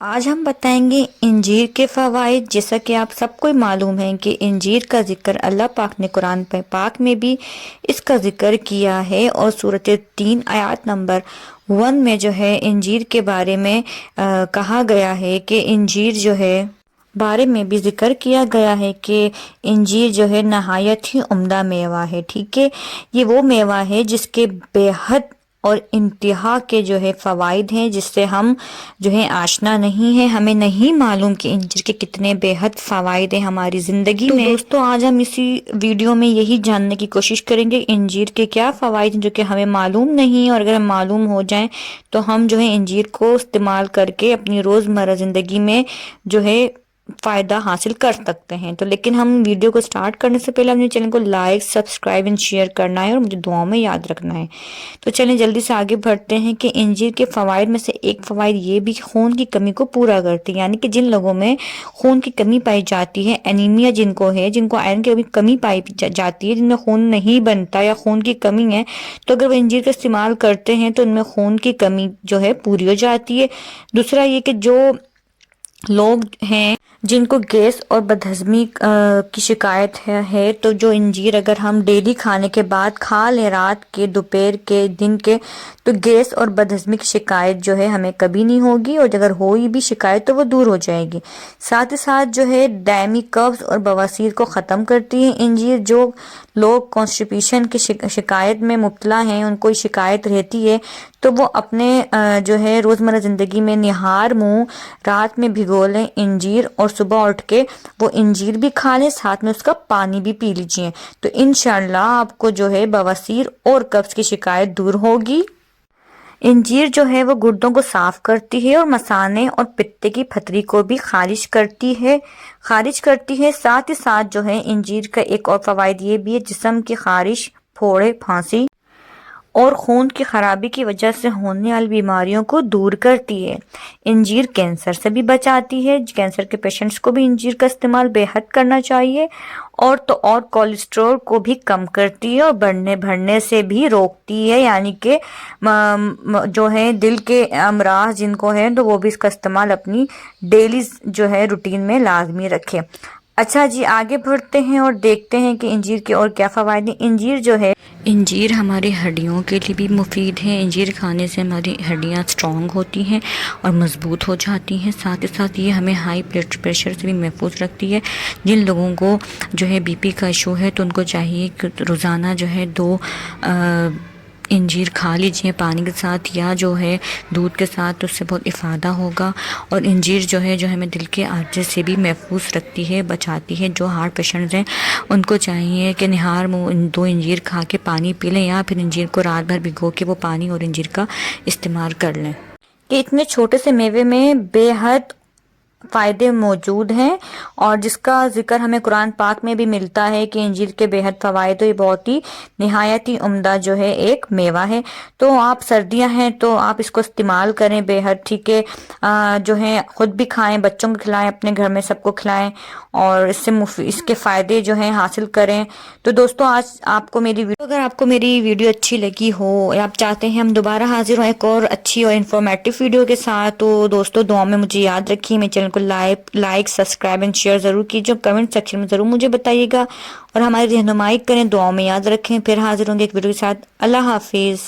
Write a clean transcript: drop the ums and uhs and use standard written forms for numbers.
آج ہم بتائیں گے انجیر کے فوائد۔ جیسا کہ آپ سب کو معلوم ہے کہ انجیر کا ذکر اللہ پاک نے قرآن پاک میں بھی اس کا ذکر کیا ہے، اور سورۃ 3 آیات نمبر 1 میں جو ہے انجیر کے بارے میں کہا گیا ہے کہ انجیر جو ہے بارے میں بھی ذکر کیا گیا ہے کہ انجیر جو ہے نہایت ہی عمدہ میوہ ہے۔ ٹھیک ہے، یہ وہ میوہ ہے جس کے بے حد اور انتہا کے جو ہے فوائد ہیں، جس سے ہم جو ہے آشنا نہیں ہے، ہمیں نہیں معلوم کہ انجیر کے کتنے بے حد فوائد ہیں ہماری زندگی میں۔ تو دوستو آج ہم اسی ویڈیو میں یہی جاننے کی کوشش کریں گے انجیر کے کیا فوائد ہیں جو کہ ہمیں معلوم نہیں، اور اگر ہم معلوم ہو جائیں تو ہم جو ہے انجیر کو استعمال کر کے اپنی روزمرہ زندگی میں جو ہے فائدہ حاصل کر سکتے ہیں۔ تو لیکن ہم ویڈیو کو سٹارٹ کرنے سے پہلے اپنے چینل کو لائک، سبسکرائب اور شیئر کرنا ہے، اور مجھے دعاؤں میں یاد رکھنا ہے۔ تو چلیں جلدی سے آگے بڑھتے ہیں کہ انجیر کے فوائد میں سے ایک فوائد یہ بھی خون کی کمی کو پورا کرتی ہے، یعنی کہ جن لوگوں میں خون کی کمی پائی جاتی ہے، اینیمیا جن کو ہے، جن کو آئرن کی کمی پائی جاتی ہے، جن میں خون نہیں بنتا یا خون کی کمی ہے، تو اگر وہ انجیر کا استعمال کرتے ہیں تو ان میں خون کی کمی جو ہے پوری ہو جاتی ہے۔ دوسرا یہ کہ جو لوگ ہیں جن کو گیس اور بدہضمی کی شکایت ہے تو جو انجیر اگر ہم ڈیلی کھانے کے بعد کھا لیں، رات کے، دوپہر کے، دن کے، تو گیس اور بدہضمی کی شکایت جو ہے ہمیں کبھی نہیں ہوگی، اور اگر ہوئی بھی شکایت تو وہ دور ہو جائے گی۔ ساتھ ہی ساتھ جو ہے دائمی قبض اور بواسیر کو ختم کرتی ہے انجیر۔ جو لوگ کانسٹیپیشن کی شکایت میں مبتلا ہیں، ان کو شکایت رہتی ہے، تو وہ اپنے جو ہے روزمرہ زندگی میں نہار منہ رات میں بھگو لیں انجیر، اور صبح اٹھ کے وہ انجیر بھی کھا لیں، ساتھ میں اس کا پانی بھی پی لیجئے، تو انشاءاللہ آپ کو جو ہے بواسیر اور قبض کی شکایت دور ہوگی۔ انجیر جو ہے وہ گردوں کو صاف کرتی ہے، اور مثانے اور پتے کی پتھری کو بھی خارج کرتی ہے۔ ساتھ ہی ساتھ جو ہے انجیر کا ایک اور فوائد یہ بھی ہے، جسم کی خارش، پھوڑے، پھانسی اور خون کی خرابی کی وجہ سے ہونے والی بیماریوں کو دور کرتی ہے۔ انجیر کینسر سے بھی بچاتی ہے، کینسر کے پیشنٹس کو بھی انجیر کا استعمال بے حد کرنا چاہیے، اور کولیسٹرول کو بھی کم کرتی ہے، اور بڑھنے سے بھی روکتی ہے، یعنی کہ جو ہے دل کے امراض جن کو ہے تو وہ بھی اس کا استعمال اپنی ڈیلی جو ہے روٹین میں لازمی رکھے۔ اچھا جی، آگے بڑھتے ہیں اور دیکھتے ہیں کہ انجیر کے اور کیا فوائد ہیں۔ انجیر ہماری ہڈیوں کے لیے بھی مفید ہے۔ انجیر کھانے سے ہماری ہڈیاں سٹرونگ ہوتی ہیں اور مضبوط ہو جاتی ہیں۔ ساتھ ہی ساتھ یہ ہمیں ہائی بلڈ پریشر سے بھی محفوظ رکھتی ہے۔ جن لوگوں کو جو ہے بی پی کا ایشو ہے تو ان کو چاہیے کہ روزانہ جو ہے 2 انجیر کھا لیجئے پانی کے ساتھ یا جو ہے دودھ کے ساتھ، تو اس سے بہت افادہ ہوگا۔ اور انجیر جو ہے ہمیں دل کے عارضے سے بھی محفوظ رکھتی ہے، بچاتی ہے۔ جو ہارٹ پیشنٹس ہیں ان کو چاہیے کہ نہار منہ 2 انجیر کھا کے پانی پی لیں، یا پھر انجیر کو رات بھر بھگو کے وہ پانی اور انجیر کا استعمال کر لیں۔ کہ اتنے چھوٹے سے میوے میں بے حد فائدے موجود ہیں، اور جس کا ذکر ہمیں قرآن پاک میں بھی ملتا ہے کہ انجیر کے بے حد فوائد، یہ بہت ہی نہایت ہی عمدہ جو ہے ایک میوہ ہے۔ تو آپ سردیاں ہیں تو آپ اس کو استعمال کریں بے حد، ٹھیک ہے، جو ہے خود بھی کھائیں، بچوں کو کھلائیں، اپنے گھر میں سب کو کھلائیں، اور اس کے فائدے جو ہیں حاصل کریں۔ تو دوستو آج اگر آپ کو میری ویڈیو اچھی لگی ہو، یا آپ چاہتے ہیں ہم دوبارہ حاضر ہوں ایک اور اچھی اور انفارمیٹیو ویڈیو کے ساتھ، تو دوستو دعا میں مجھے یاد رکھیے، میرے چینل کو لائک، سبسکرائب اور شیئر ضرور کیجیے، کمنٹ سیکشن میں ضرور مجھے بتائیے گا، اور ہماری رہنمائی کریں، دعاؤں میں یاد رکھیں۔ پھر حاضر ہوں گے ایک ویڈیو کے ساتھ۔ اللہ حافظ۔